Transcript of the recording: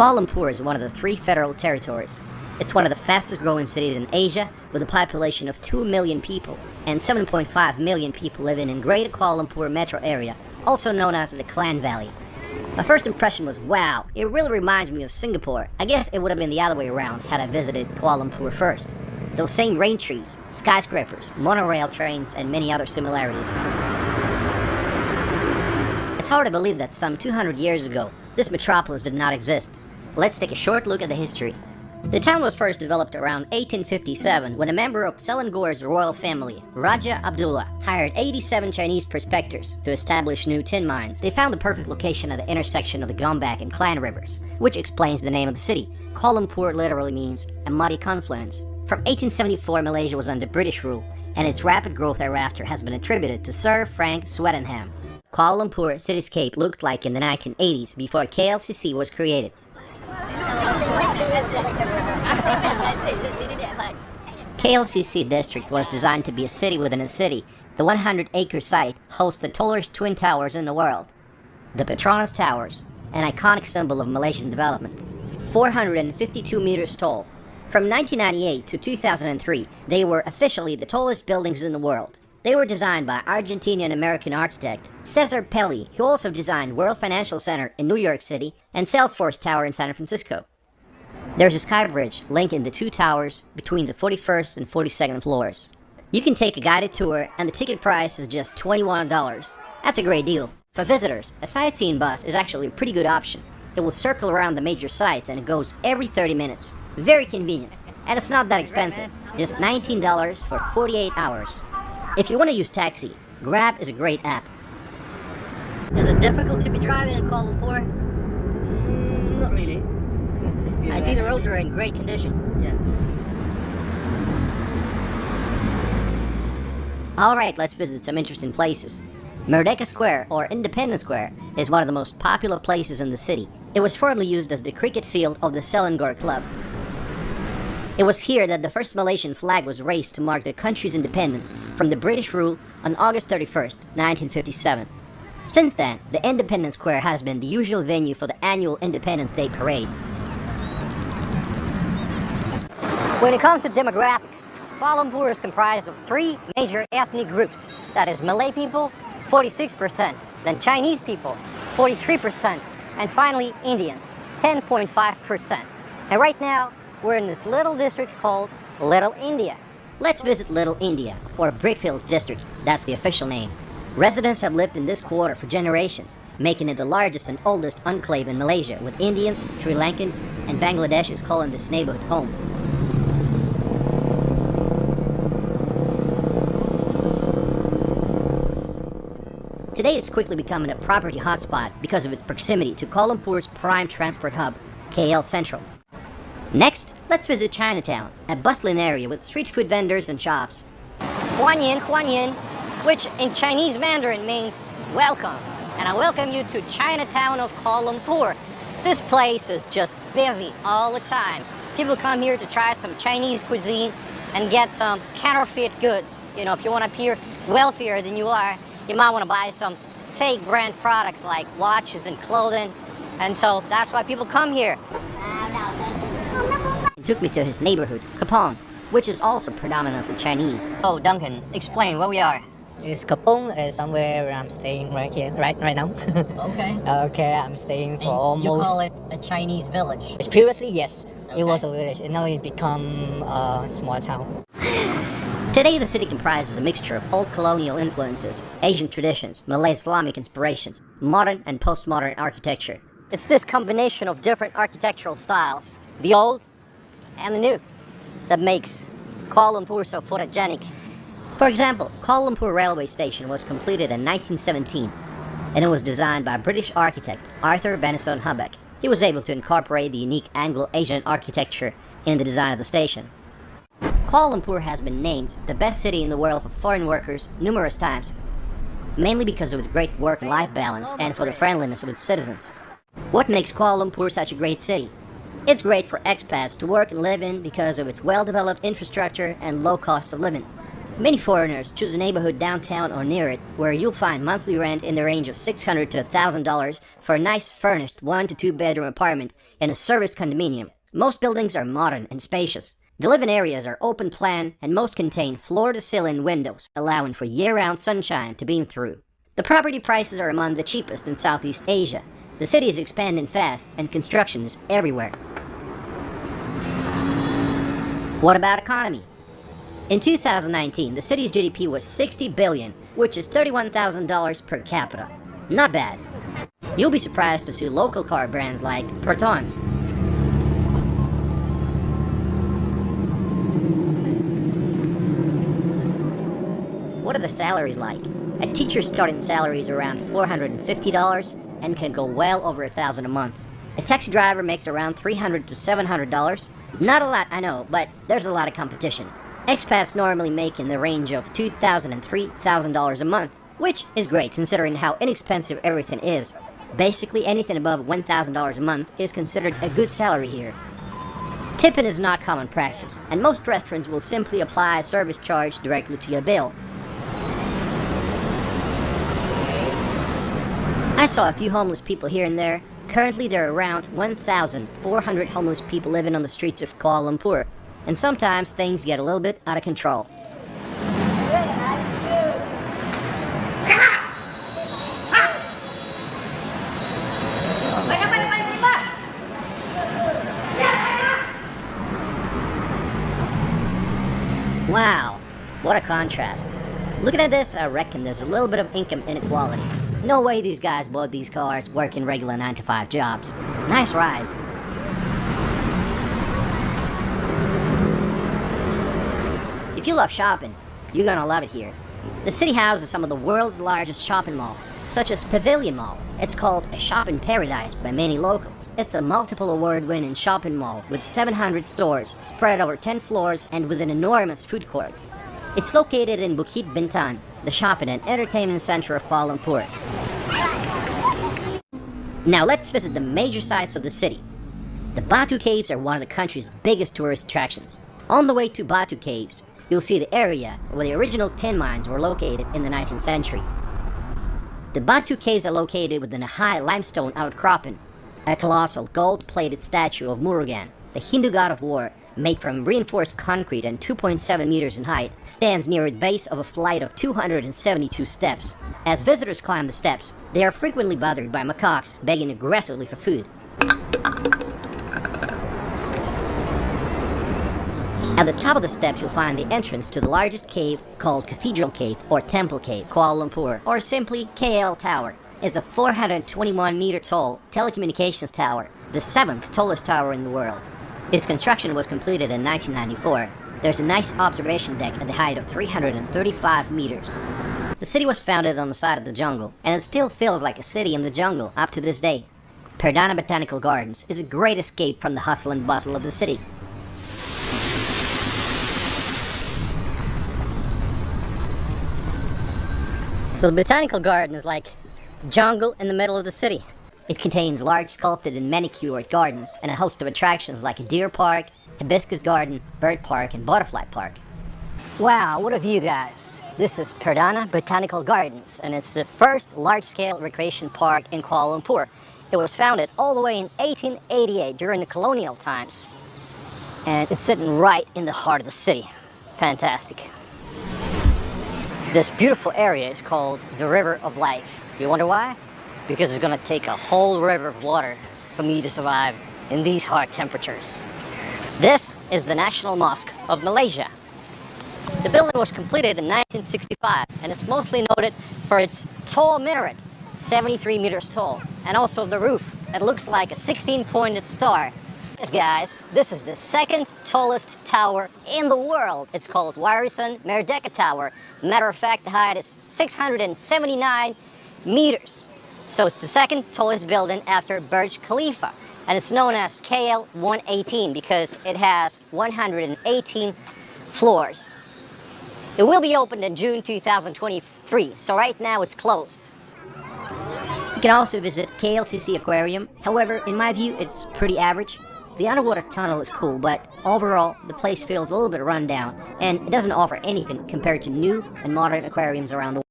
Kuala Lumpur is one of the 3 federal territories. It's one of the fastest growing cities in Asia, with a population of 2 million people, and 7.5 million people living in Greater Kuala Lumpur metro area, also known as the Klang Valley. My first impression was, wow, it really reminds me of Singapore. I guess it would have been the other way around had I visited Kuala Lumpur first. Those same rain trees, skyscrapers, monorail trains, and many other similarities. It's hard to believe that some 200 years ago, this metropolis did not exist. Let's take a short look at the history. The town was first developed around 1857 when a member of Selangor's royal family, Raja Abdullah, hired 87 Chinese prospectors to establish new tin mines. They found the perfect location at the intersection of the Gombak and Klang rivers, which explains the name of the city. Kuala Lumpur literally means a muddy confluence. From 1874, Malaysia was under British rule, and its rapid growth thereafter has been attributed to Sir Frank Swettenham. Kuala Lumpur cityscape looked like in the 1980s before KLCC was created. KLCC district was designed to be a city within a city. The 100-acre site hosts the tallest twin towers in the world, the Petronas Towers, an iconic symbol of Malaysian development. 452 meters tall. From 1998 to 2003, they were officially the tallest buildings in the world. They were designed by Argentinian-American architect Cesar Pelli, who also designed World Financial Center in New York City and Salesforce Tower in San Francisco. There's a sky bridge linking the 2 towers between the 41st and 42nd floors. You can take a guided tour, and the ticket price is just $21. That's a great deal. For visitors, a sightseeing bus is actually a pretty good option. It will circle around the major sites, and it goes every 30 minutes. Very convenient, and it's not that expensive. Just $19 for 48 hours. If you want to use taxi, Grab is a great app. Is it difficult to be driving in Kuala Lumpur? Not really. I see the roads are in great condition. Yeah. Alright, let's visit some interesting places. Merdeka Square, or Independence Square, is one of the most popular places in the city. It was formerly used as the cricket field of the Selangor Club. It was here that the first Malaysian flag was raised to mark the country's independence from the British rule on August 31st, 1957. Since then, the Independence Square has been the usual venue for the annual Independence Day Parade. When it comes to demographics, Kuala Lumpur is comprised of 3 major ethnic groups. That is Malay people, 46%, then Chinese people, 43%, and finally Indians, 10.5%. And right now, we're in this little district called Little India. Let's visit Little India, or Brickfields District, that's the official name. Residents have lived in this quarter for generations, making it the largest and oldest enclave in Malaysia, with Indians, Sri Lankans, and Bangladeshis calling this neighborhood home. Today it's quickly becoming a property hotspot because of its proximity to Kuala Lumpur's prime transport hub, KL Central. Next, let's visit Chinatown, a bustling area with street food vendors and shops. Huan Yin, which in Chinese Mandarin means welcome, and I welcome you to Chinatown of Kuala Lumpur. This place is just busy all the time. People come here to try some Chinese cuisine and get some counterfeit goods. You know, if you want to appear wealthier than you are, you might want to buy some fake brand products like watches and clothing, and so that's why people come here. He took me to his neighborhood, Kapong, which is also predominantly Chinese. Oh, Duncan, explain where we are. It's Kapong is somewhere where I'm staying right here, right now. Okay. Okay, I'm staying for almost... You call it a Chinese village? Previously, yes. Okay. It was a village. Now it become a small town. Today, the city comprises a mixture of old colonial influences, Asian traditions, Malay Islamic inspirations, modern and postmodern architecture. It's this combination of different architectural styles, the old and the new, that makes Kuala Lumpur so photogenic. For example, Kuala Lumpur railway station was completed in 1917, and it was designed by British architect Arthur Benison Hubback. He was able to incorporate the unique Anglo-Asian architecture in the design of the station. Kuala Lumpur has been named the best city in the world for foreign workers numerous times, mainly because of its great work and life balance and for the friendliness of its citizens. What makes Kuala Lumpur such a great city? It's great for expats to work and live in because of its well-developed infrastructure and low cost of living. Many foreigners choose a neighborhood downtown or near it where you'll find monthly rent in the range of $600 to $1,000 for a nice furnished 1 to 2 bedroom apartment in a serviced condominium. Most buildings are modern and spacious. The living areas are open plan and most contain floor-to-ceiling windows, allowing for year-round sunshine to beam through. The property prices are among the cheapest in Southeast Asia. The city is expanding fast and construction is everywhere. What about economy? In 2019, the city's GDP was $60 billion, which is $31,000 per capita. Not bad. You'll be surprised to see local car brands like Proton. What are the salaries like? A teacher's starting salary is around $450 and can go well over $1,000 a month. A taxi driver makes around $300 to $700. Not a lot, I know, but there's a lot of competition. Expats normally make in the range of $2,000 and $3,000 a month, which is great considering how inexpensive everything is. Basically anything above $1,000 a month is considered a good salary here. Tipping is not common practice, and most restaurants will simply apply a service charge directly to your bill. I saw a few homeless people here and there. Currently there are around 1,400 homeless people living on the streets of Kuala Lumpur, and sometimes things get a little bit out of control. Wow, what a contrast. Looking at this, I reckon there's a little bit of income inequality. No way these guys bought these cars working regular 9-to-5 jobs. Nice rides. If you love shopping, you're gonna love it here. The city houses some of the world's largest shopping malls, such as Pavilion Mall. It's called a shopping paradise by many locals. It's a multiple award-winning shopping mall with 700 stores spread over 10 floors and with an enormous food court. It's located in Bukit Bintang, the shopping and entertainment center of Kuala Lumpur. Now let's visit the major sites of the city. The Batu Caves are one of the country's biggest tourist attractions. On the way to Batu Caves, you'll see the area where the original tin mines were located in the 19th century. The Batu Caves are located within a high limestone outcropping. A colossal gold-plated statue of Murugan, the Hindu god of war, made from reinforced concrete and 2.7 meters in height, stands near the base of a flight of 272 steps. As visitors climb the steps, they are frequently bothered by macaques begging aggressively for food. At the top of the steps, you'll find the entrance to the largest cave called Cathedral Cave or Temple Cave, Kuala Lumpur, or simply KL Tower. It's a 421-meter tall telecommunications tower, the 7th tallest tower in the world. Its construction was completed in 1994. There's a nice observation deck at the height of 335 meters. The city was founded on the side of the jungle, and it still feels like a city in the jungle up to this day. Perdana Botanical Gardens is a great escape from the hustle and bustle of the city. The Botanical Garden is like jungle in the middle of the city. It contains large sculpted and manicured gardens and a host of attractions like a deer park, hibiscus garden, bird park, and butterfly park. Wow, what a view, guys. This is Perdana Botanical Gardens, and it's the first large-scale recreation park in Kuala Lumpur. It was founded all the way in 1888 during the colonial times. And it's sitting right in the heart of the city. Fantastic. This beautiful area is called the River of Life. You wonder why? Because it's going to take a whole river of water for me to survive in these hot temperatures. This is the National Mosque of Malaysia. The building was completed in 1965 and is mostly noted for its tall minaret, 73 meters tall, and also the roof that looks like a 16-pointed star. Yes, guys, this is the second tallest tower in the world. It's called Warisan Merdeka Tower. Matter of fact, the height is 679 meters. So it's the second tallest building after Burj Khalifa. And it's known as KL 118 because it has 118 floors. It will be opened in June 2023, so right now it's closed. You can also visit KLCC Aquarium. However, in my view, it's pretty average. The underwater tunnel is cool, but overall, the place feels a little bit run down, and it doesn't offer anything compared to new and modern aquariums around the world.